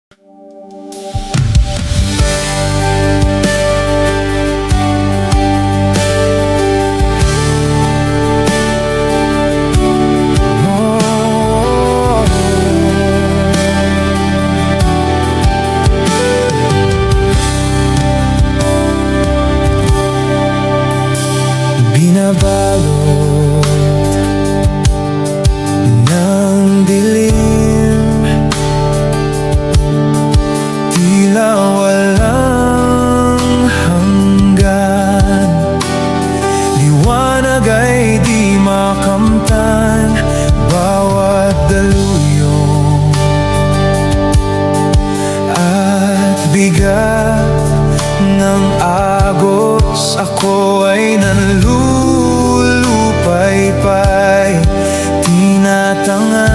Binabalot ng dilim, tila walang hanggan. Liwanag ay di makamtan, bawat daluyong at bigat ng agos. Ako ay nanlulupaypay, tinatangay.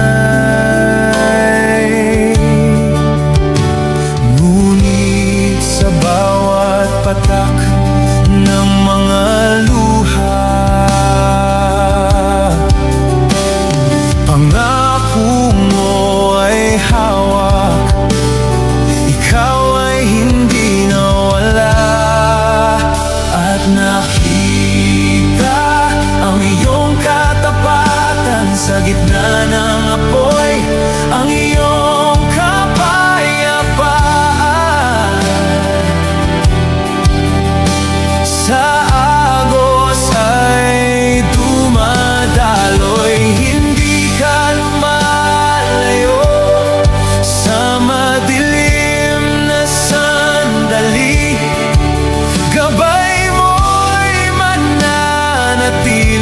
Ngunit sa bawat patak ng mga luha, pangako mo ay hawak. Ikaw ay hindi nawala, at nakita ang iyong katapatan sa gitna ng apoy, ang iyong kapayapaan. Sa agos ay dumadaloy, hindi ka lumalayo. Sa madilim na sandali, gabay mo'y mananatili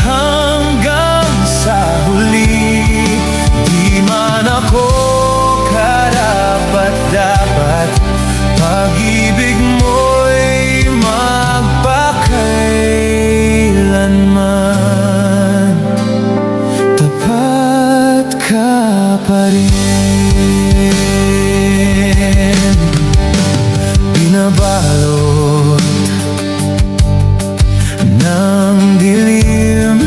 hanggang sa huli. Di man ako karapat-dapat, pag-ibig mo'y magpakailanman. Tapat ka pa rin. Binabalot ng dilim,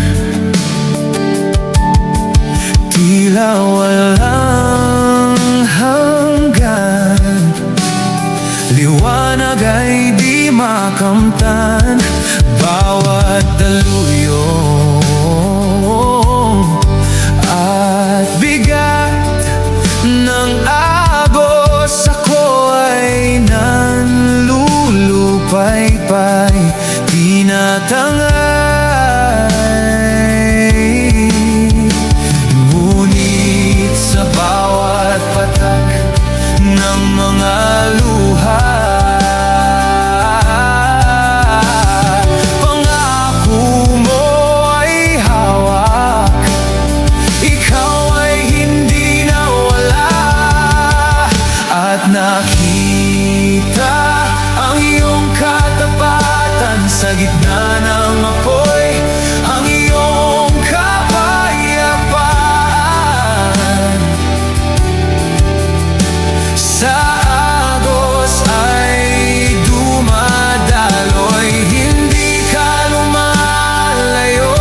tila walang hanggan. Liwanag ay di makamtan, bawat daluyong at bigat ng agos. Ako ay nanlulupaypay, tinatangay. Ngunit sa bawat patak ng mga luha, pangako mo ay hawak. Ikaw ay hindi nawala, at nakita ang iyong katapatan sa gitna ng apoy, ang iyong kapayapaan. Sa agos ay dumadaloy, hindi ka lumalayo.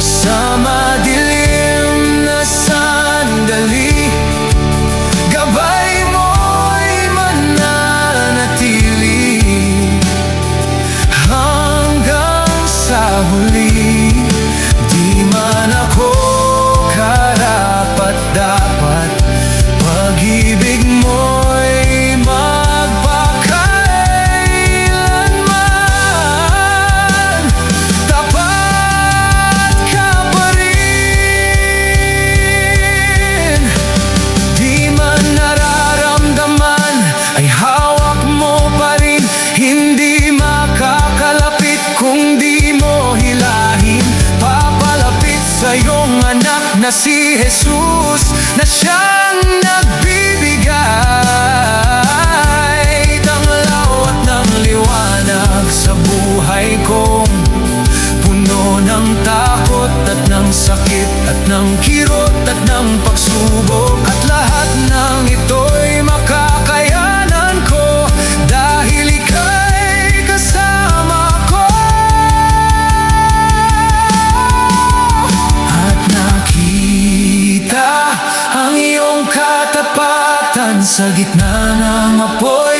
Sa madilim na sandali, gabay mo'y mananatili hanggang sa huli. Di man ako karapat-dapat, pag-ibig mo'y magpakailanman. Tapat ka pa rin. Di man nararamdaman, ay hawak mo pa rin. Hindi makakalapit kung di mo hilahin. Papalapit sa iyong anak na si Jesus, na siyang nagbibigay ng lawat ng liwanag sa buhay kong puno ng takot at ng sakit at ng kirot at ng pagsubok. At lahat ng ito'y makakayanan ko dahil ika'y kasama ko. At nakita ang iyong sa gitna ng apoy